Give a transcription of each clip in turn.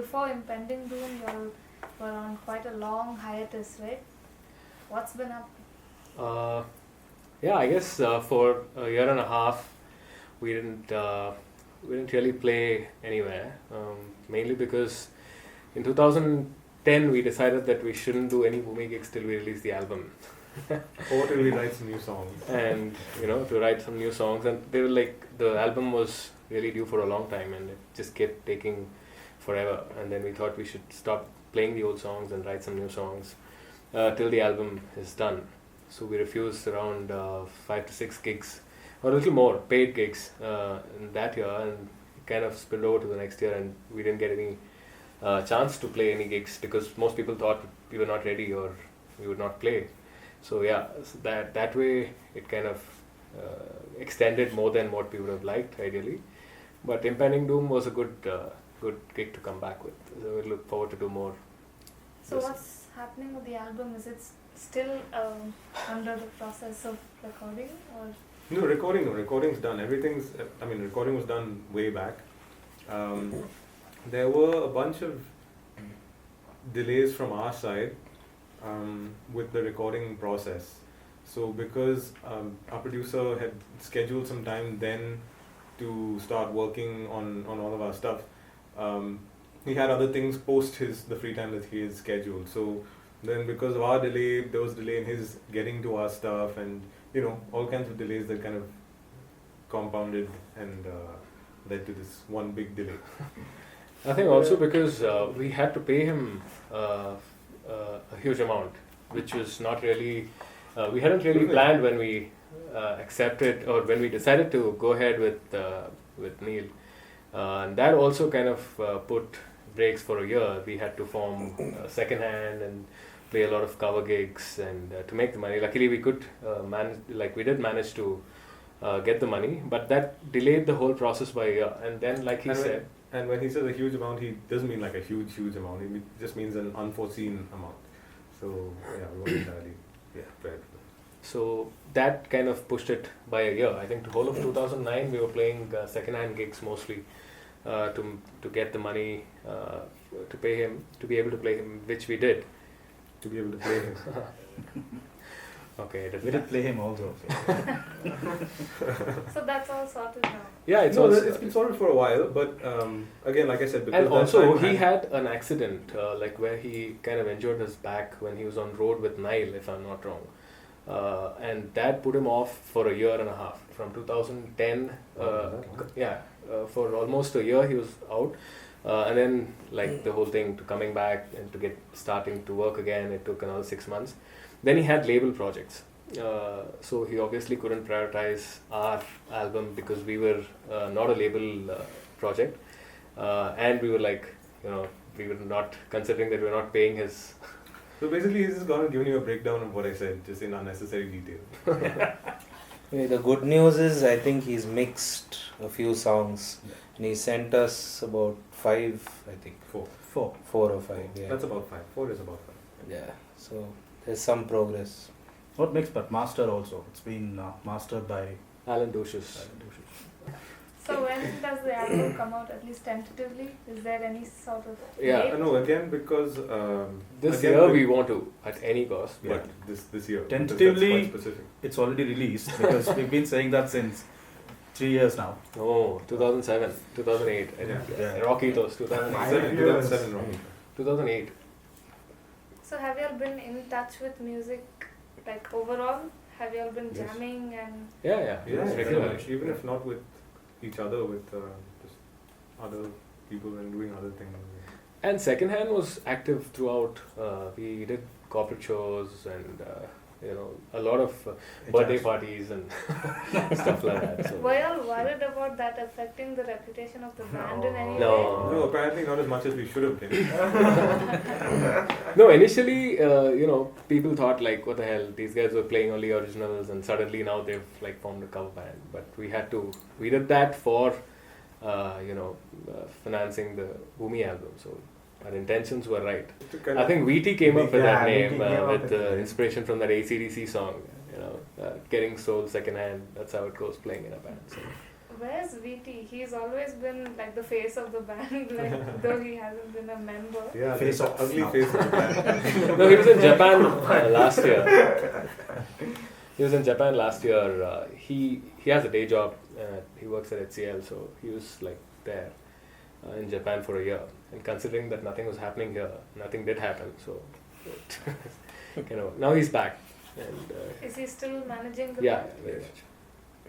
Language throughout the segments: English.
before Impending Doom, you were on quite a long hiatus, right? What's been up? Yeah, I guess for a year and a half we didn't really play anywhere. Mainly because in 2010 we decided that we shouldn't do any Bhoomi gigs till we release the album. Or till we write some new songs. And to write some new songs, and they were like, the album was really due for a long time and it just kept taking forever, and then we thought we should stop playing the old songs and write some new songs till the album is done. So we refused around 5 to 6 gigs, or a little more, paid gigs in that year, and it kind of spilled over to the next year, and we didn't get any chance to play any gigs because most people thought we were not ready or we would not play. So yeah, so that way it kind of extended more than what we would have liked ideally. But Impending Doom was a good gig to come back with. So we look forward to do more. So what's happening with the album? Is it still under the process of recording, or? No, recording's done. Recording was done way back. There were a bunch of delays from our side with the recording process. So because our producer had scheduled some time then to start working on all of our stuff, he had other things post the free time that he had scheduled. So then because of our delay, there was delay in his getting to our stuff, and all kinds of delays that kind of compounded and led to this one big delay. I think also because we had to pay him a huge amount, which was not really, we hadn't really planned when we accepted, or when we decided to go ahead with Neil. And that also kind of put brakes for a year. We had to form Second Hand and play a lot of cover gigs and to make the money. Luckily we could we did manage to get the money, but that delayed the whole process by a year. And then said, and when he says a huge amount, he doesn't mean like a huge amount. He just means an unforeseen amount. So yeah, we weren't entirely prepared for that. So that kind of pushed it by a year. I think the whole of 2009 we were playing second-hand gigs mostly to get the money to pay him, to be able to play him, which we did. To be able to play him. Okay. We did play him also. So that's all sorted now. Yeah, it's been sorted for a while, but again, like I said, because and also he had an accident, where he kind of injured his back when he was on road with Nile, if I'm not wrong. And that put him off for a year and a half. From 2010, for almost a year he was out. And then the whole thing to coming back and to starting to work again, it took another 6 months. Then he had label projects. So he obviously couldn't prioritize our album because we were not a label project. And we were we were not considering that we were not paying his... So basically he's just gone and given you a breakdown of what I said, just in unnecessary detail. The good news is I think he's mixed a few songs and he sent us about 5, I think. 4. 4 or 5, yeah. That's about 5. 4 is about 5. Yeah, so there's some progress. Not mixed, but mastered also. It's been mastered by Alan Docious. So when does the album come out, at least tentatively? Is there any sort of Yeah. No, again because... this year we want to, at any cost. Yeah, but this year. Tentatively, that's quite specific. it's already released because we've been saying that since 3 years now. Oh, 2007, 2008. Yeah. Rocky Toast, 2008. 2007, Rocky. 2008. So have you all been in touch with music, overall? Have you all been Yes. jamming and... Yeah. Regularly. Even if not with each other, with just other people and doing other things. And Second Hand was active throughout. We did corporate shows and a lot of birthday parties and stuff like that. So. Were you all worried about that affecting the reputation of the band in any way? No, apparently not as much as we should have been. No, initially, people thought what the hell, these guys were playing only originals and suddenly now they've formed a cover band. But we did that for, financing the Bhoomi album. So our intentions were right. I think VT came up with that name with inspiration from that AC/DC song, getting soul second hand. That's how it goes playing in a band. So. where's VT? He's always been like the face of the band, like though he hasn't been a member. Yeah, Face face off. ugly face of the band. No, he was in Japan last year. He was in Japan last year. He has a day job. He works at HCL, so he was like there in Japan for a year. And considering that nothing was happening here, nothing did happen. So, now he's back. And Is he still managing the yeah, band? very much.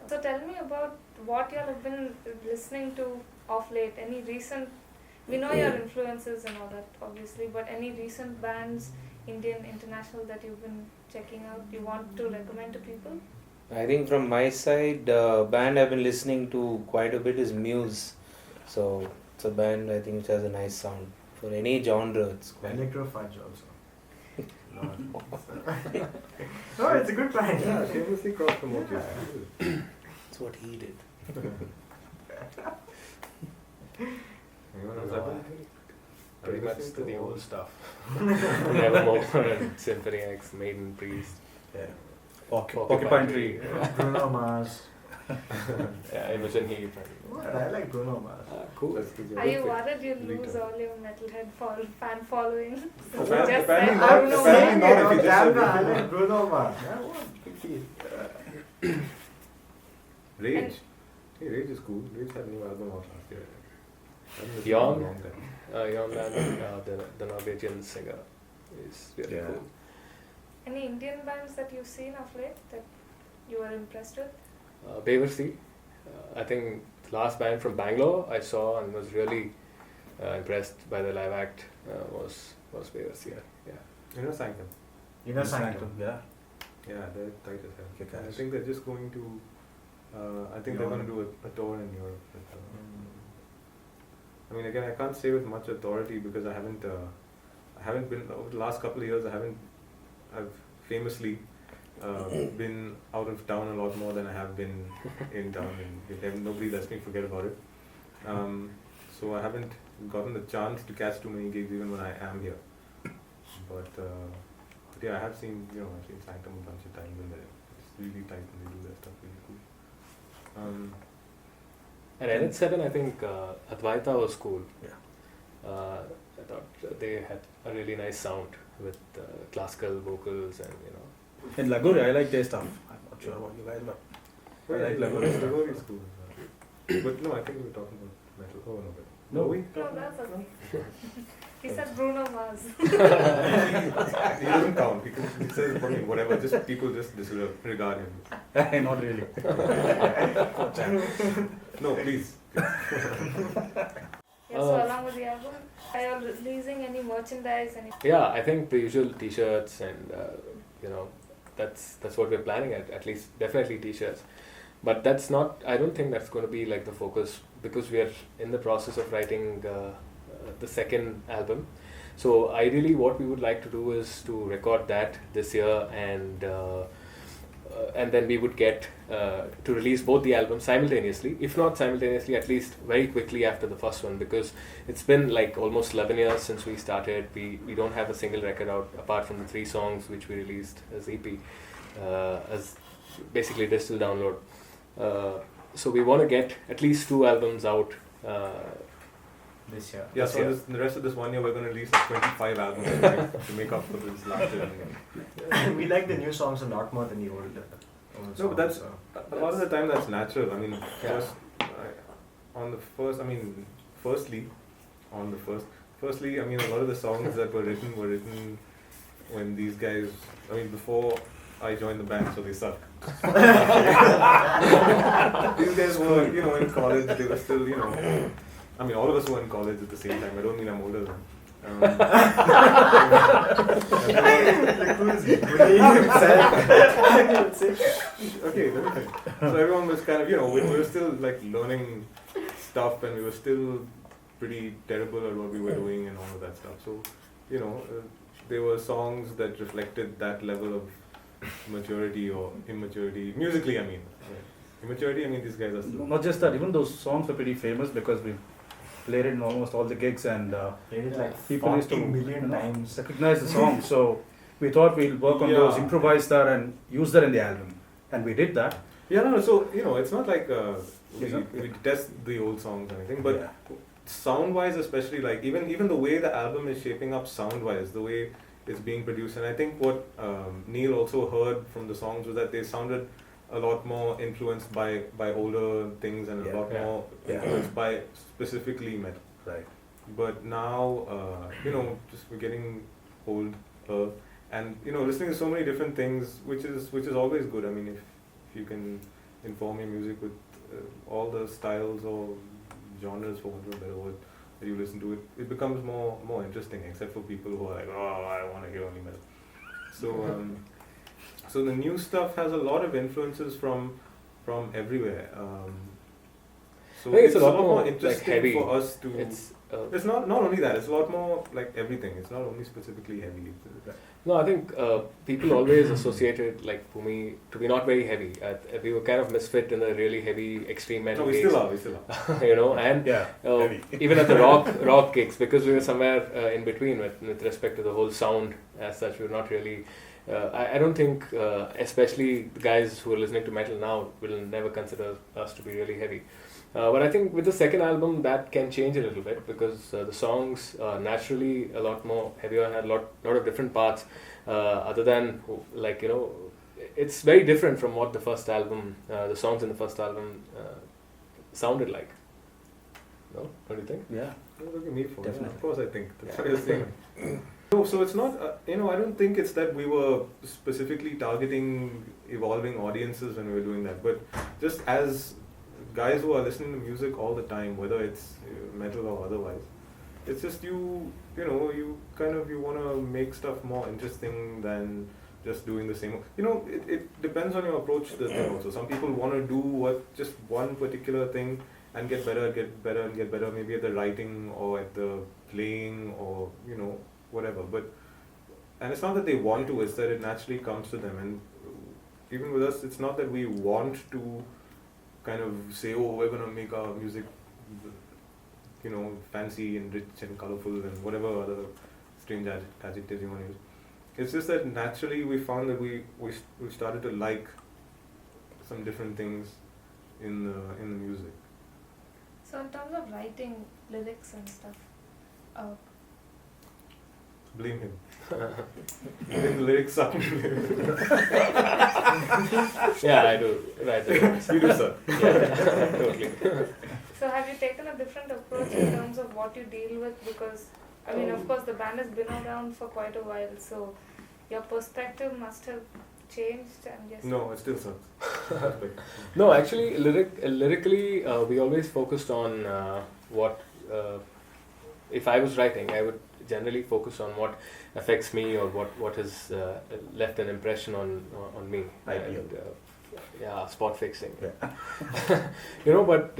So tell me about what you all have been listening to of late. Any recent, we know your influences and all that obviously, but any recent bands, Indian, international, that you've been checking out, you want to recommend to people? I think from my side, the band I've been listening to quite a bit is Muse. So it's a band I think which has a nice sound for any genre. It's quite Electro Fudge also. No, it's a good band. Yeah, shamelessly cross promote you. It's what he did. Anyone else have anything? Pretty Are you much listening to the all- old stuff. Nevermore and Symphony X, Maiden, Priest. Yeah. Porcupine Tree. Bruno Mars. Yeah, Imogen Heap. What? I like Bruno Mars. Cool. That's good. Are you worried you'll lose all your metalhead fan following? Since you Apparently- just apparently said not- Bruno apparently Mars. not if you just said I Bruno like Bruno Mars. Yeah, what? Big deal. Rage. Hey, Rage is cool. Rage had a new album out last year. I haven't listened to it in a Yawn? long time. Jon Land, the Norwegian singer, is really Yeah. cool. Any Indian bands that you've seen of late that you were impressed with? Baversi, I think the last band from Bangalore I saw and was really impressed by the live act was Baversi. Yeah. You know Sanctum? Inner Sanctum. Yeah. Yeah, they're tight as hell. Kick And I ass. think they're just going to. I think they're going to do a tour in Europe. I mean, again, I can't say with much authority because I haven't been over the last couple of years. I've famously been out of town a lot more than I have been in town, and nobody lets me forget about it. So I haven't gotten the chance to catch too many gigs even when I am here. But yeah, I've seen Sanctum a bunch of times, and it's really tight when they do their stuff. Really cool. And NH7, I think Advaita was cool. Yeah. I thought they had a really nice sound with classical vocals and In Lagori, I like their stuff. I'm not sure about you guys, but I like Lagori stuff. Lagori is cool. But no, I think we were talking about metal. Oh no, but No. we? No, that's okay. He said Bruno Mars. He doesn't count because he says fucking whatever. Just people just disregard him. Not really. No, please. Yeah, so along with the album, are you releasing any merchandise? yeah, I think the usual T-shirts and that's what we're planning at least definitely T-shirts. But that's not. I don't think that's going to be like the focus because we are in the process of writing the second album. So ideally, what we would like to do is to record that this year, and then we would get to release both the albums simultaneously. If not simultaneously, at least very quickly after the first one, because it's been like almost 11 years since we started. We don't have a single record out apart from the 3 songs which we released as EP, as basically digital download. So we want to get at least 2 albums out This year. Yeah, This so year. the rest of this 1 year we're going to release 25 albums to make up for this last year. We like the new songs a lot more than the old songs. No, but that's so. a lot of the time that's natural. I mean, Yeah. firstly, I mean, a lot of the songs that were written when these guys, I mean, before I joined the band, so they suck. These guys were, in college, they were still, I mean, all of us were in college at the same time. I don't mean I'm older than. Okay, let me finish. So everyone was kind of, we were still like learning stuff, and we were still pretty terrible at what we were doing and all of that stuff. So, there were songs that reflected that level of maturity or immaturity. Musically, I mean. Immaturity, I mean, these guys are still. Not just that, even those songs were pretty famous because we played it in almost all the gigs and Played it like people used 40 to million times. recognize the song. So we thought we'll work on those, Yeah. improvise that and use that in the album. And we did that. Yeah, no, so, it's not like we It's not- detest the old songs or anything, but Yeah. sound-wise especially, like, even the way the album is shaping up sound-wise, the way it's being produced, and I think what Neil also heard from the songs was that they sounded a lot more influenced by older things and a Yeah. lot Yeah. more Yeah. influenced by specifically metal. Right. But now, just we're getting older, and listening to so many different things, which is always good. I mean, if you can inform your music with all the styles or genres, for want of a better word, that you listen to, it becomes more interesting. Except for people who are like, oh, I want to hear only metal. So, so the new stuff has a lot of influences from everywhere. So I think it's a lot more interesting heavy. for us to. It's not only that. It's a lot more like everything. It's not only specifically heavy. No, I think people always associated like Bhoomi to be not very heavy. We were kind of misfit in the really heavy extreme metal. No, we still are. We still are. And Yeah. Heavy. even at the rock gigs, because we were somewhere in between with respect to the whole sound as such. We were not really. I don't think, especially the guys who are listening to metal now, will never consider us to be really heavy. But I think with the second album that can change a little bit because the songs are naturally a lot more heavier and had a lot of different parts. Other than it's very different from what the first album, the songs in the first album sounded like. No, don't you think? Yeah. Don't look at me for Definitely. that. Of course, I think that's what you're saying. No, so it's not. I don't think it's that we were specifically targeting evolving audiences when we were doing that, but just as guys who are listening to music all the time, whether it's metal or otherwise, it's just you want to make stuff more interesting than just doing the same. It depends on your approach to the thing also. Some people want to do just one particular thing and get better, maybe at the writing or at the playing or whatever. And it's not that they want to, it's that it naturally comes to them. And even with us, it's not that we want to kind of say, oh, we're going to make our music, fancy and rich and colorful and whatever other strange adjectives you want to use. It's just that naturally we found that we started to like some different things in the music. So in terms of writing lyrics and stuff, Blame him. Blame the lyrics suck. Yeah, I do. Right. You do, sir. Yeah, totally. so have you taken a different approach in terms of what you deal with? Because I mean, of course, the band has been around for quite a while, so your perspective must have changed. I'm guessing. No, it still sucks. No, actually, lyrically, we always focused on what. If I was writing, I would generally focus on what affects me or what has left an impression on me. Ideal. And, spot fixing. Yeah. But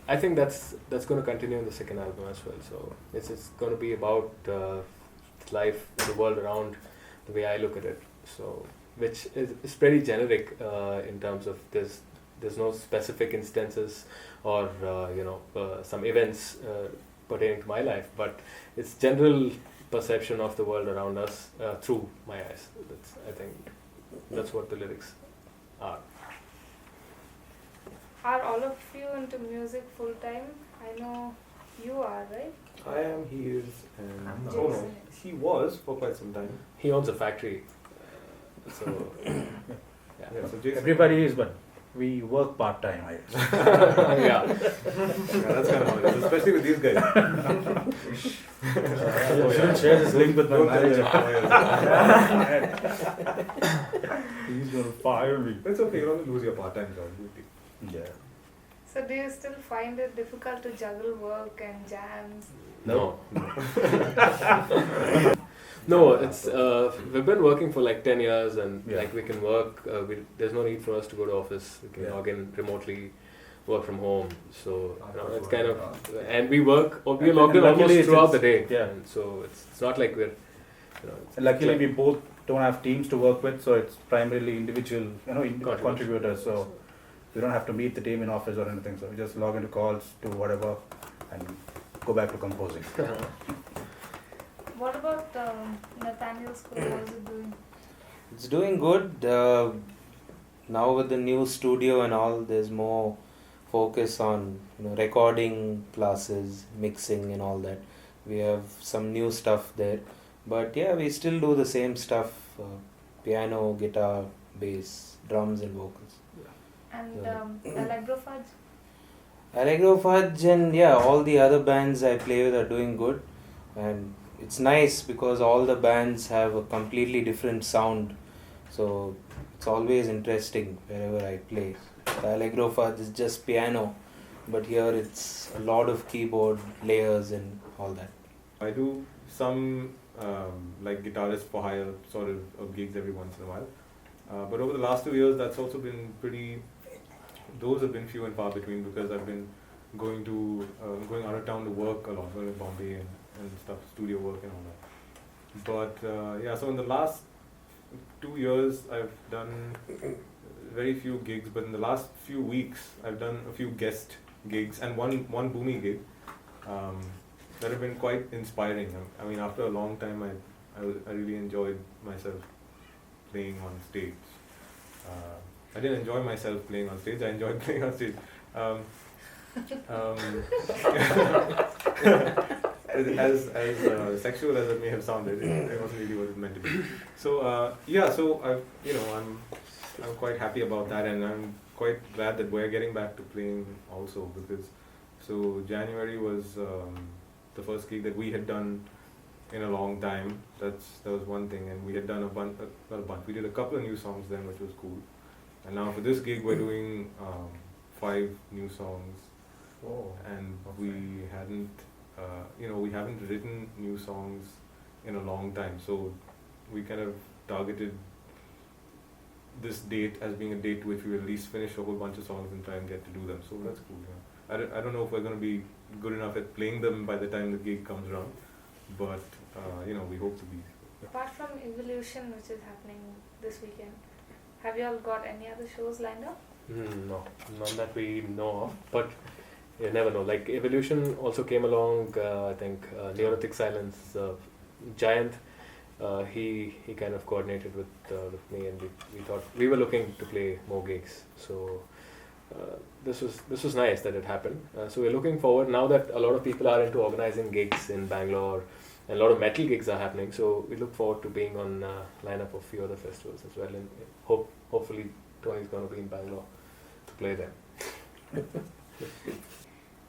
I think that's going to continue in the second album as well. So it's going to be about life, the world around, the way I look at it. So which is pretty generic in terms of there's no specific instances or some events pertaining to my life, but it's general perception of the world around us through my eyes. I think that's what the lyrics are. Are all of you into music full time? I know you are, right? I am, he is, and I'm not. oh no, he was for quite some time. He owns a factory, so Yeah, so Jason, Everybody is, but we work part time. I guess. yeah. that's kind of how it is, especially with these guys. I shouldn't share this link with my Don't tell manager. them. He's gonna fire me. That's okay, you don't lose your part-time job. Yeah. So do you still find it difficult to juggle work and jams? No. No, it's we've been working for like 10 years and Yeah. like we can work. There's no need for us to go to office. We can Yeah. log in remotely, work from home. So it's kind of Yeah. and we work. We are And logged in luckily almost it's- throughout the day. yeah. And so it's not like we're. And luckily, we both don't have teams to work with, so it's primarily individual, contributors. So we don't have to meet the team in office or anything. So we just log into calls, do whatever, and go back to composing. What about Nathaniel's school? How is it doing? It's doing good. now with the new studio and all, there's more focus on recording classes, mixing and all that. We have some new stuff there, but yeah, we still do the same stuff: piano, guitar, bass, drums, and vocals. And Allegro Fudge? Allegro Fudge and all the other bands I play with are doing good, and it's nice because all the bands have a completely different sound, so it's always interesting wherever I play. The Allegro Fudge is just piano, but here it's a lot of keyboard layers and all that. I do some like guitarist for hire sort of gigs every once in a while. But over the last 2 years, that's also been those have been few and far between because I've been going out of town to work a lot, going to Bombay and stuff, studio work and all that. But so in the last 2 years, I've done very few gigs, but in the last few weeks, I've done a few guest gigs and one Bhoomi gig that have been quite inspiring. I mean, after a long time, I really enjoyed myself playing on stage. I didn't enjoy myself playing on stage. I enjoyed playing on stage. As sexual as it may have sounded, it wasn't really what it meant to be. So I'm quite happy about that, and I'm quite glad that we're getting back to playing also, because January was the first gig that we had done in a long time. That was one thing, and we had done not a bunch. We did a couple of new songs then, which was cool. And now for this gig, we're doing 5 new songs. Oh, and we haven't written new songs in a long time. So we kind of targeted this date as being a date which we will at least finish a whole bunch of songs and try and get to do them. So that's cool. Yeah. I don't know if we're going to be good enough at playing them by the time the gig comes around, but we hope to be. Apart from Evolution, which is happening this weekend, have you all got any other shows lined up? No, none that we know of, but you never know. Like Evolution also came along, I think Neolithic Silence, Giant, he kind of coordinated with me, and we thought we were looking to play more gigs. So this was nice that it happened. So we're looking forward now that a lot of people are into organizing gigs in Bangalore, and a lot of metal gigs are happening. So we look forward to being on lineup of a few other festivals as well, and hopefully Tony's going to be in Bangalore to play them.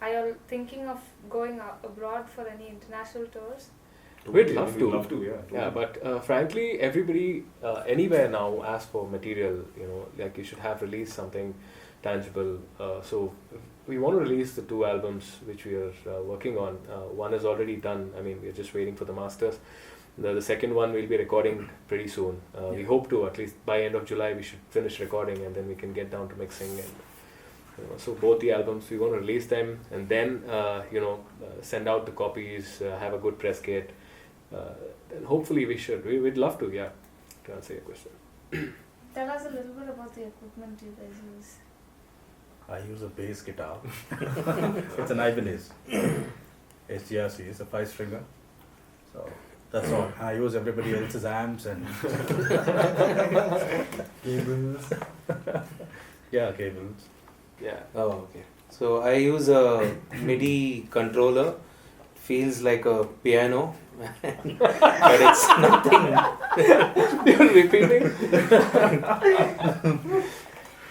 Are you all thinking of going abroad for any international tours? We'd love to. Yeah. Yeah, but frankly, everybody anywhere now asks for material. Like you should have released something tangible. So we want to release the 2 albums which we are working on. One is already done. I mean, we're just waiting for the masters. The second one we'll be recording pretty soon. We hope to, at least by end of July, we should finish recording, and then we can get down to mixing. And so both the albums, we want to release them, and then send out the copies, have a good press kit. Then hopefully we'd love to, to answer your question. Tell us a little bit about the equipment you guys use. I use a bass guitar. It's an Ibanez. SGRC, it's a 5-stringer. So that's all. I use everybody else's amps and cables. Yeah, cables. Yeah. Oh, okay. So I use a MIDI controller. Feels like a piano, but it's nothing. You're repeating?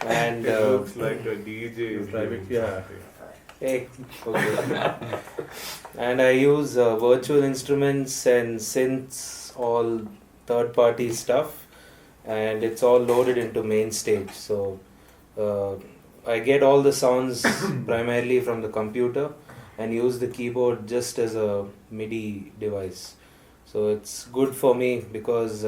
And it looks like the DJ is driving. doing Yeah. something. hey, okay. And I use virtual instruments and synths, all third-party stuff, and it's all loaded into main stage. So I get all the sounds primarily from the computer and use the keyboard just as a MIDI device. So it's good for me because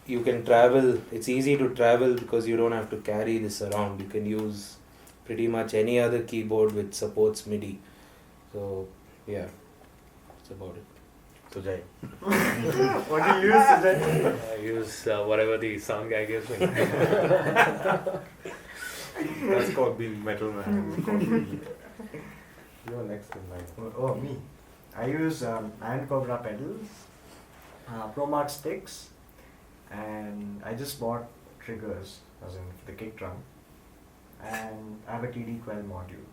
you can travel. It's easy to travel because you don't have to carry this around. You can use pretty much any other keyboard which supports MIDI. So yeah, that's about it. So Jai. What do you use, Sujay? I use whatever the sound guy gives me. That's called being metal, man. You're next in line. Oh, me. I use Iron Cobra pedals, ProMark sticks, and I just bought triggers. as in the kick drum, and I have a TD12 module.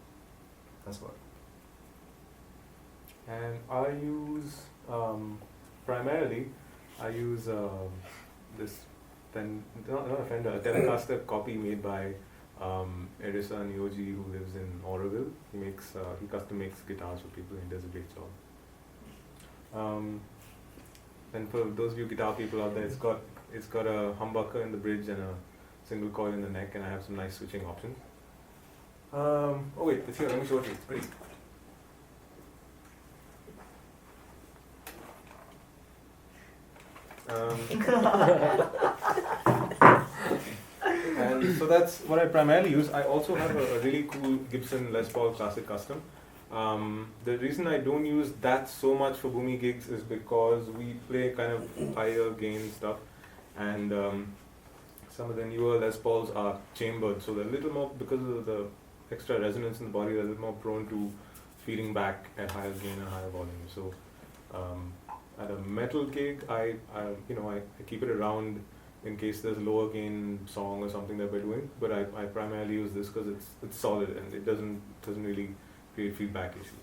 That's what. And I use primarily this not a Fender, a Telecaster copy made by Erisa Nyoji, who lives in Oroville. He custom makes guitars for people and he does a great job. And for those of you guitar people out there, it's got a humbucker in the bridge and a single coil in the neck, and I have some nice switching options. Oh wait, it's here. Let me show it to you. It's pretty. And so that's what I primarily use. I also have a really cool Gibson Les Paul Classic Custom. The reason I don't use that so much for Bhoomi gigs is because we play kind of higher gain stuff, and some of the newer Les Pauls are chambered, so they're a little more, because of the extra resonance in the body, they're a little more prone to feeding back at higher gain and higher volume. So at a metal gig, I keep it around in case there's a lower gain song or something that we're doing. But I primarily use this because it's solid and it doesn't really create feedback issues.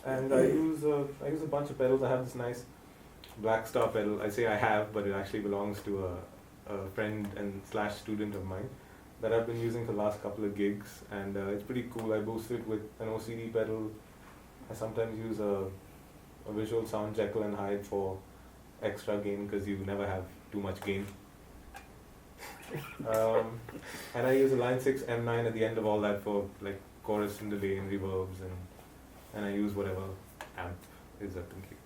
And I use a bunch of pedals. I have this nice Black Star pedal. I say I have, but it actually belongs to a friend and / student of mine that I've been using for the last couple of gigs, and it's pretty cool. I boost it with an OCD pedal. I sometimes use a visual sound Jekyll and Hyde for extra gain because you never have too much gain. And I use a Line 6 M9 at the end of all that for like chorus and delay and reverbs, and I use whatever amp is up in kick.